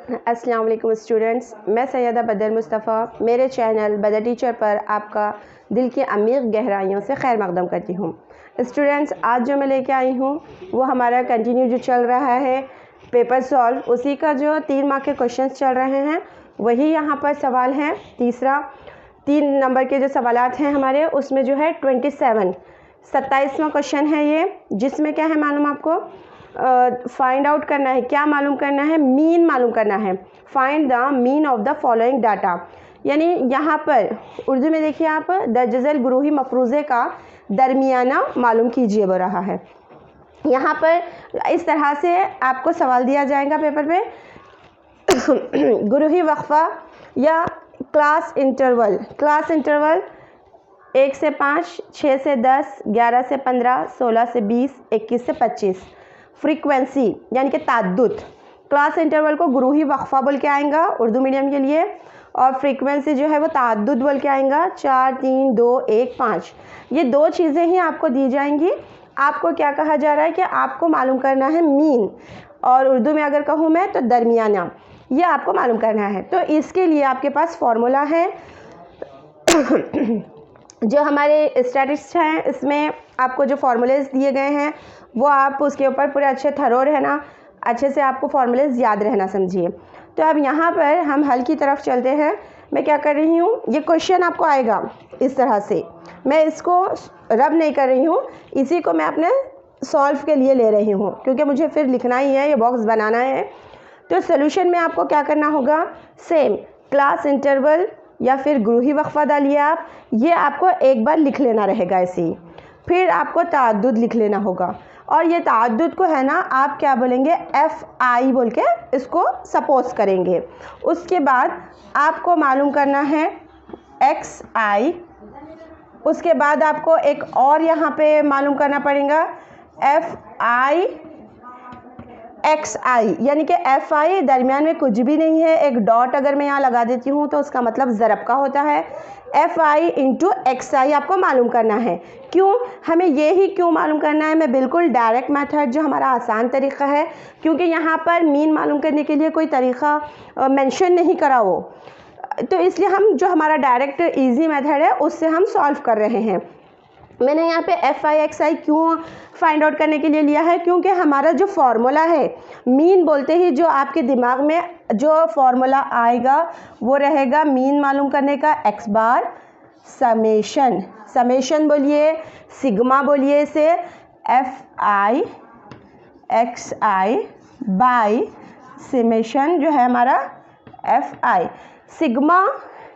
अस्सलाम वालेकुम स्टूडेंट्स, मैं सैयदा बदर मुस्तफ़ा मेरे चैनल बदर टीचर पर आपका दिल की अमीर गहराइयों से खैर मकदम करती हूँ। स्टूडेंट्स, आज जो मैं लेके आई हूँ वो हमारा कंटिन्यू जो चल रहा है पेपर सॉल्व, उसी का जो 3 मार्क के क्वेश्चंस चल रहे हैं वही यहाँ पर सवाल हैं। तीसरा 3 नंबर के जो सवालात हैं हमारे, उसमें जो है 27वां क्वेश्चन है ये, जिसमें क्या है मालूम आपको फाइंड आउट करना है। क्या मालूम करना है? मीन मालूम करना है। Find the mean of the following data, यानी यहाँ पर उर्दू में देखिए आप दर्जल गुरूही मफरूज़े का दरमियाना मालूम कीजिए बोल रहा है। यहाँ पर इस तरह से आपको सवाल दिया जाएगा पेपर पे गुरूही वक्फा या क्लास इंटरवल 1 से 5, 6 से 10, 11 से 15, 16 से 20, 21 से 25। फ्रीक्वेंसी यानी कि ताद्दुद, क्लास इंटरवल को गुरूही वक्फा बोल के आएगा उर्दू मीडियम के लिए, और फ्रीक्वेंसी जो है वो ताद्दुद बोल के आएगा 4, 3, 2, 1, 5। ये 2 चीज़ें ही आपको दी जाएंगी। आपको क्या कहा जा रहा है कि आपको मालूम करना है मीन, और उर्दू में अगर कहूँ मैं तो दरमियाना, ये आपको मालूम करना है। तो इसके लिए आपके पास फॉर्मूला है जो हमारे स्टैटिस्टिक्स हैं, इसमें आपको जो फार्मूलेज दिए गए हैं वो आप उसके ऊपर पूरे अच्छे थरो रहना, अच्छे से आपको फार्मूलेज याद रहना, समझिए। तो अब यहाँ पर हम हल की तरफ चलते हैं। मैं क्या कर रही हूँ, ये क्वेश्चन आपको आएगा इस तरह से, मैं इसको रब नहीं कर रही हूँ, इसी को मैं अपने सॉल्व के लिए ले रही हूँ क्योंकि मुझे फिर लिखना ही है, ये बॉक्स बनाना है। तो सोल्यूशन में आपको क्या करना होगा, सेम क्लास इंटरवल या फिर गुरूही वक्फा डालिए आप, ये आपको एक बार लिख लेना रहेगा ऐसे ही। फिर आपको ताद्दुद लिख लेना होगा, और ये ताद्दुद को है ना आप क्या बोलेंगे, FI बोल के इसको सपोज करेंगे। उसके बाद आपको मालूम करना है XI, उसके बाद आपको एक और यहाँ पे मालूम करना पड़ेगा FI XI, यानी कि FI दरमियान में कुछ भी नहीं है, एक डॉट अगर मैं यहाँ लगा देती हूँ तो उसका मतलब ज़रब का होता है। FI इंटू XI आपको मालूम करना है। क्यों हमें ये ही क्यों मालूम करना है? मैं बिल्कुल डायरेक्ट मेथड जो हमारा आसान तरीक़ा है, क्योंकि यहाँ पर मीन मालूम करने के लिए कोई तरीक़ा मेंशन नहीं करा हो, तो इसलिए हम जो हमारा डायरेक्ट इजी मेथड है उससे हम सॉल्व कर रहे हैं। मैंने यहाँ पे FI XI क्यों फाइंड आउट करने के लिए लिया है, क्योंकि हमारा जो फार्मूला है मीन बोलते ही जो आपके दिमाग में जो फार्मूला आएगा वो रहेगा मीन मालूम करने का x बार समेशन बोलिए, सिग्मा बोलिए इसे, FI XI बाय समेशन जो है हमारा FI। सिग्मा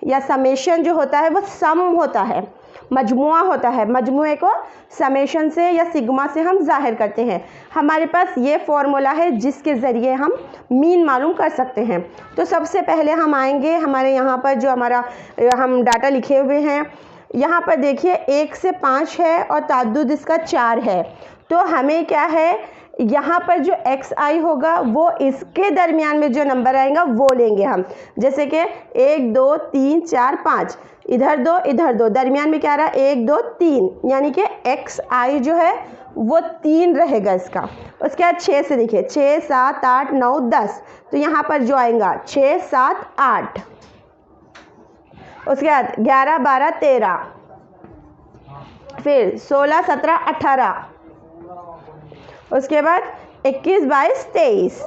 या समेशन जो होता है वो सम होता है, मजमुआ होता है, मजमुए को समेशन से या सिग्मा से हम जाहिर करते हैं। हमारे पास ये फॉर्मूला है जिसके ज़रिए हम मीन मालूम कर सकते हैं। तो सबसे पहले हम आएंगे हमारे यहाँ पर जो हमारा हम डाटा लिखे हुए हैं, यहाँ पर देखिए 1 से 5 है और ताद्दुद इसका 4 है। तो हमें क्या है, यहाँ पर जो XI होगा वो इसके दरमियान में जो नंबर आएगा वो लेंगे हम, जैसे कि 1, 2, 3, 4, 5, इधर 2 इधर 2, दरमियान में क्या रहा, 1, 2, 3, यानी कि XI जो है वो 3 रहेगा इसका। उसके बाद 6 से देखिए 6, 7, 8, 9, 10, तो यहाँ पर जो आएगा 6, 7, 8, उसके बाद 11, 12, 13, फिर 16, 17, 18, उसके बाद 21, 22, 23।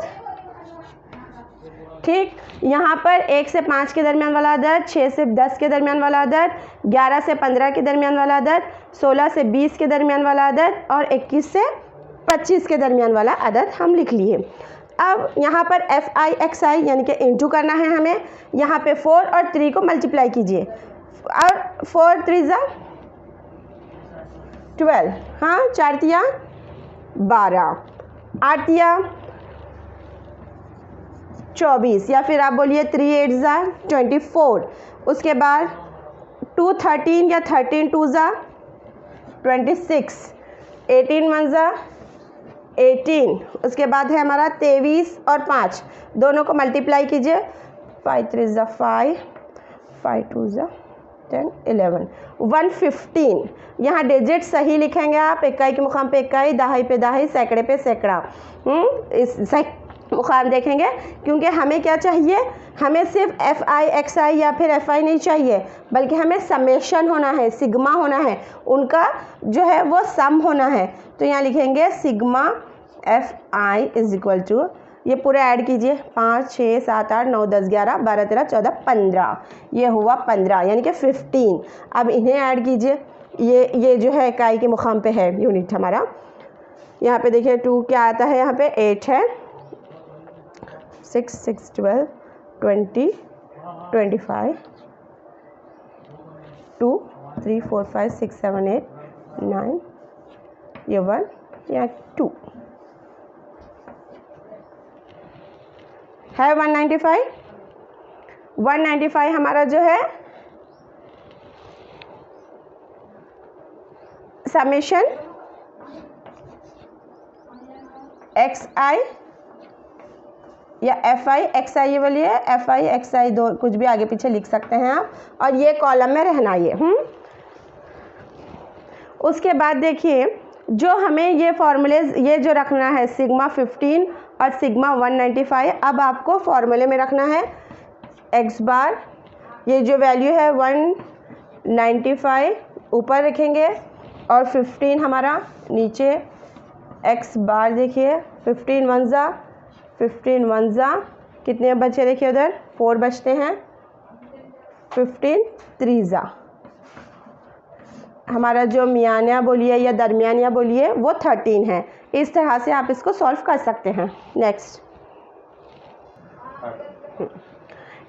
ठीक, यहाँ पर 1 से 5 के दरमियान वाला अदद, 6 से 10 के दरमियान वाला अदद, 11 से 15 के दरमियान वाला अदद, 16 से 20 के दरमियान वाला अदद और 21 से 25 के दरमियान वाला अदद हम लिख लिए। अब यहाँ पर FI XI यानी कि इंटू करना है हमें। यहाँ पे 4 और 3 को मल्टीप्लाई कीजिए, और 4 3 ज़ा 12, हाँ 4 तिया 12, 8 तिया 24, या फिर आप बोलिए 3 8 ज़ा 24। उसके बाद 2 13 या 13 2 ज़ा 26, 18 1 ज़ा 18। उसके बाद है हमारा 23 और 5, दोनों को मल्टीप्लाई कीजिए, 5 3 ज़ा 5, 5 2 ज़ा 10 11, 115। यहाँ डिजिट सही लिखेंगे आप, इकाई के मुकाम पे इकाई, दहाई पे दहाई, सैकड़े पे सैकड़ा, मुकाम देखेंगे, क्योंकि हमें क्या चाहिए, हमें सिर्फ FI XI या फिर FI नहीं चाहिए, बल्कि हमें समेशन होना है, सिग्मा होना है, उनका जो है वो सम होना है। तो यहाँ लिखेंगे sigma FI is equal to, ये पूरे ऐड कीजिए, 5 6 7 8 9 10 11 12 13 14 15, ये हुआ 15 यानी कि 15। अब इन्हें ऐड कीजिए, ये जो है इकाई के मुकाम पे है यूनिट हमारा। यहाँ पे देखिए 2 क्या आता है, यहाँ पे 8 है, 6 6 12 20 25 2 3 4 5 6 7 8 9, ये 1 या 2 है 195। 195 हमारा जो है समेशन XI या FI XI, ये बोलिए FI XI, दो कुछ भी आगे पीछे लिख सकते हैं आप, और ये कॉलम में रहना ये। उसके बाद देखिए जो हमें ये फॉर्मूलेज ये जो रखना है सिग्मा 15 और सिग्मा 195, अब आपको फॉर्मूले में रखना है x बार, ये जो वैल्यू है 195 ऊपर रखेंगे और 15 हमारा नीचे, x बार देखिए 15 1 जा कितने बचे, देखिए उधर 4 बचते हैं, 15 3 जा, हमारा जो मियानिया बोलिए या दरमियानिया बोलिए वो 13 है। इस तरह से आप इसको सॉल्व कर सकते हैं। नेक्स्ट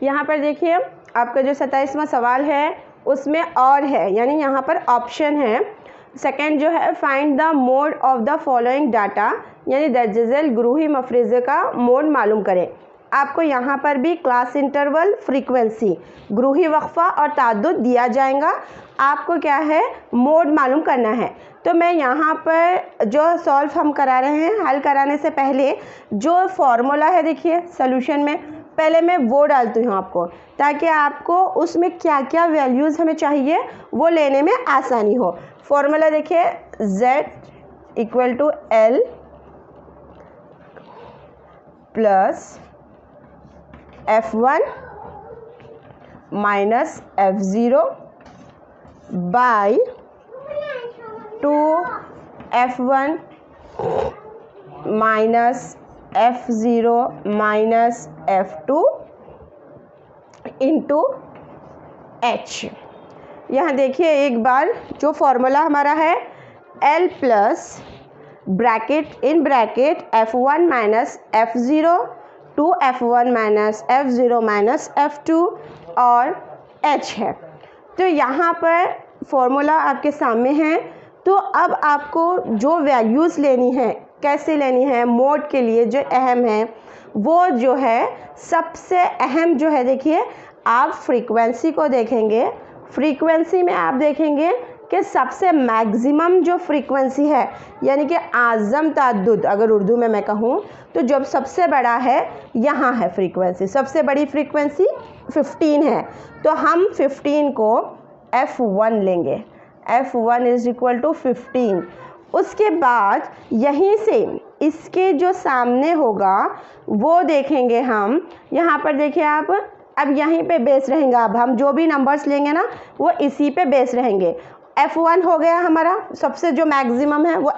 यहाँ पर देखिए आपका जो 27वां सवाल है उसमें और है, यानी यहाँ पर ऑप्शन है। सेकंड जो है find the mode of the following data, यानी दर्जल ग्रूही मफरीज़े का मोड मालूम करें। आपको यहाँ पर भी क्लास इंटरवल, फ्रीक्वेंसी, ग्रूही वक्फा और ताद्दुद दिया जाएगा। आपको क्या है, मोड मालूम करना है। तो मैं यहाँ पर जो सॉल्व हम करा रहे हैं, हल कराने से पहले जो फॉर्मूला है देखिए सोल्यूशन में, पहले मैं वो डालती हूँ आपको, ताकि आपको उसमें क्या क्या वैल्यूज़ हमें चाहिए वो लेने में आसानी हो। फॉर्मूला देखिए Z equal to L plus F1 minus F0 by 2F1 minus F0 minus F2 into H। यहाँ देखिए एक बार जो फॉर्मूला हमारा है L plus bracket in bracket F1 minus F0 2F1 minus F0 minus F2 और H है। तो यहाँ पर फॉर्मूला आपके सामने है। तो अब आपको जो वैल्यूज़ लेनी है, कैसे लेनी है, मोड के लिए जो अहम है वो जो है सबसे अहम जो है, देखिए आप फ्रीक्वेंसी को देखेंगे। फ्रीक्वेंसी में आप देखेंगे कि सबसे मैक्सिमम जो फ्रीक्वेंसी है, यानी कि आज़म ताद्दुद, अगर उर्दू में मैं कहूँ तो जब सबसे बड़ा है यहाँ है फ्रीक्वेंसी, सबसे बड़ी फ्रीक्वेंसी 15 है। तो हम 15 को F1 लेंगे, F1 इज इक्वल टू 15। उसके बाद यहीं से इसके जो सामने होगा वो देखेंगे हम। यहाँ पर देखिए आप, अब यहीं पे बेस रहेंगे। अब हम जो भी नंबर्स लेंगे ना वो इसी पे बेस रहेंगे। F1 हो गया हमारा, सबसे जो मैक्सिमम है वो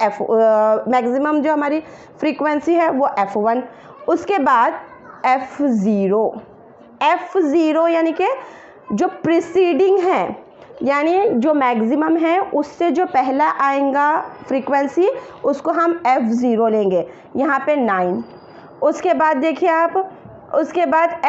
मैक्सिमम जो हमारी फ्रीक्वेंसी है वो F1। उसके बाद F0 यानी कि जो प्रीसीडिंग है, यानी जो मैक्सिमम है उससे जो पहला आएगा फ्रीक्वेंसी उसको हम F0 लेंगे, यहाँ पे 9। उसके बाद देखिए आप, उसके बाद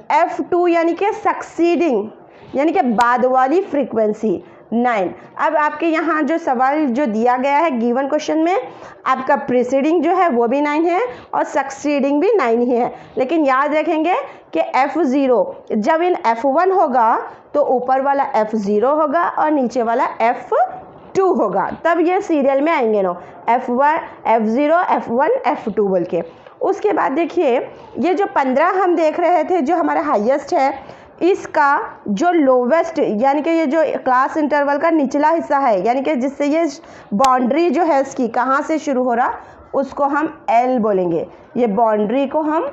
F2 यानी कि सक्सीडिंग, यानी कि बाद वाली फ्रीक्वेंसी 9। अब आपके यहाँ जो सवाल जो दिया गया है गिवन क्वेश्चन में, आपका प्रीसीडिंग जो है वो भी 9 है और सक्सीडिंग भी 9 ही है। लेकिन याद रखेंगे कि F0 जब इन F1 होगा तो ऊपर वाला F0 होगा और नीचे वाला F2 होगा, तब ये सीरियल में आएंगे ना, F1 F0 F1 F2 बोल के। उसके बाद देखिए ये जो 15 हम देख रहे थे जो हमारा हाईएस्ट है, इसका जो लोवेस्ट यानी कि ये जो क्लास इंटरवल का निचला हिस्सा है, यानी कि जिससे ये बाउंड्री जो है इसकी कहाँ से शुरू हो रहा, उसको हम L बोलेंगे, ये बाउंड्री को हम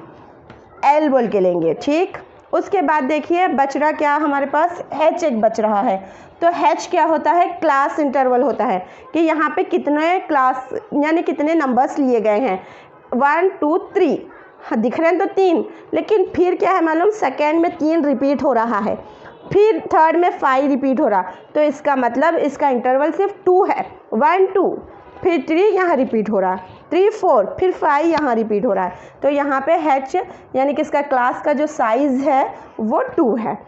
L बोल के लेंगे, ठीक। उसके बाद देखिए बच रहा क्या हमारे पास, H एक बच रहा है। तो H क्या होता है, क्लास इंटरवल होता है कि यहाँ पे कितने क्लास यानी कितने नंबर्स लिए गए हैं, 1 2 3, हाँ दिख रहे हैं तो 3, लेकिन फिर क्या है मालूम, सेकेंड में 3 रिपीट हो रहा है, फिर थर्ड में 5 रिपीट हो रहा, तो इसका मतलब इसका इंटरवल सिर्फ 2 है, 1 2, फिर 3 यहाँ रिपीट हो रहा, 3 4, फिर 5 यहाँ रिपीट हो रहा है। तो यहाँ पे H यानी कि इसका क्लास का जो साइज़ है वो 2 है।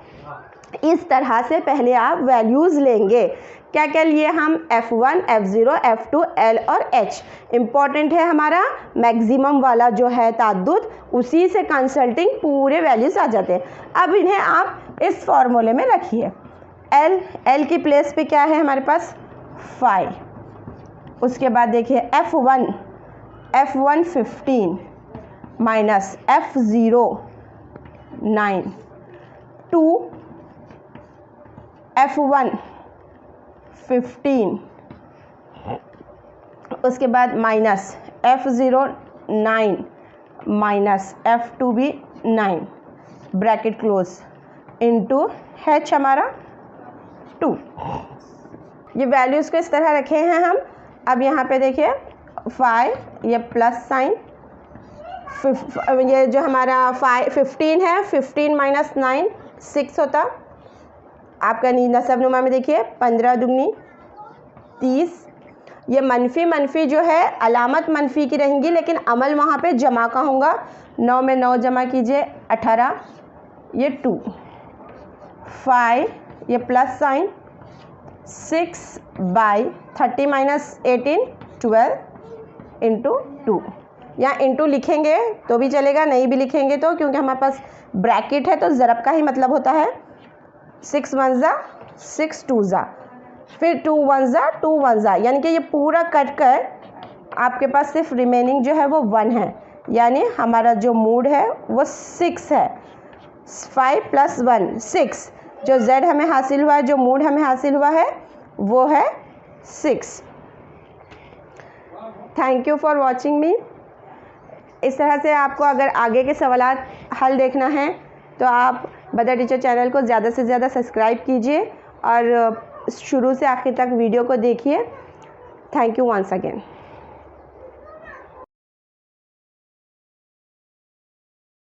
इस तरह से पहले आप वैल्यूज़ लेंगे। क्या क्या लिए हम, F1 F0 F2 L और H। इम्पॉर्टेंट है हमारा मैक्सिमम वाला जो है ताद्दुद, उसी से कंसल्टिंग पूरे वैल्यूज़ आ जाते हैं। अब इन्हें आप इस फॉर्मूले में रखिए। L की प्लेस पे क्या है हमारे पास 5। उसके बाद देखिए F1 15 माइनस F0 9, 2 F1 15, उसके बाद माइनस F0 9 माइनस F2 भी 9, ब्रैकेट क्लोज, इनटू H हमारा 2। ये वैल्यूज़ को इस तरह रखे हैं हम। अब यहाँ पे देखिए 5, ये प्लस साइन, ये जो हमारा 15 है, 15 माइनस 9 6 होता। आपका नसबनुमा में देखिए 15 दुगनी 30। ये मनफी मनफी जो है अलामत मनफी की रहेंगी, लेकिन अमल वहाँ पे जमा का होगा। 9 में 9 जमा कीजिए 18, ये 2 5, ये प्लस साइन 6/30 माइनस 18 12 इंटू 2। यहाँ इंटू लिखेंगे तो भी चलेगा, नहीं भी लिखेंगे तो, क्योंकि हमारे पास ब्रैकेट है तो ज़रब का ही मतलब होता है। 6 1 ज़ा 6 2 ज़ा, फिर 2 1 ज़ा 2 1 ज़ा, यानी कि ये पूरा कट कर आपके पास सिर्फ रिमेनिंग जो है वो 1 है, यानी हमारा जो मूड है वो 6 है। 5 + 1 6, जो Z हमें हासिल हुआ है, जो मूड हमें हासिल हुआ है वो है 6। थैंक यू फॉर वॉचिंग मी। इस तरह से आपको अगर आगे के सवालात हल देखना है तो आप बदर टीचर चैनल को ज़्यादा से ज़्यादा सब्सक्राइब कीजिए और शुरू से आखिर तक वीडियो को देखिए। Thank you once again.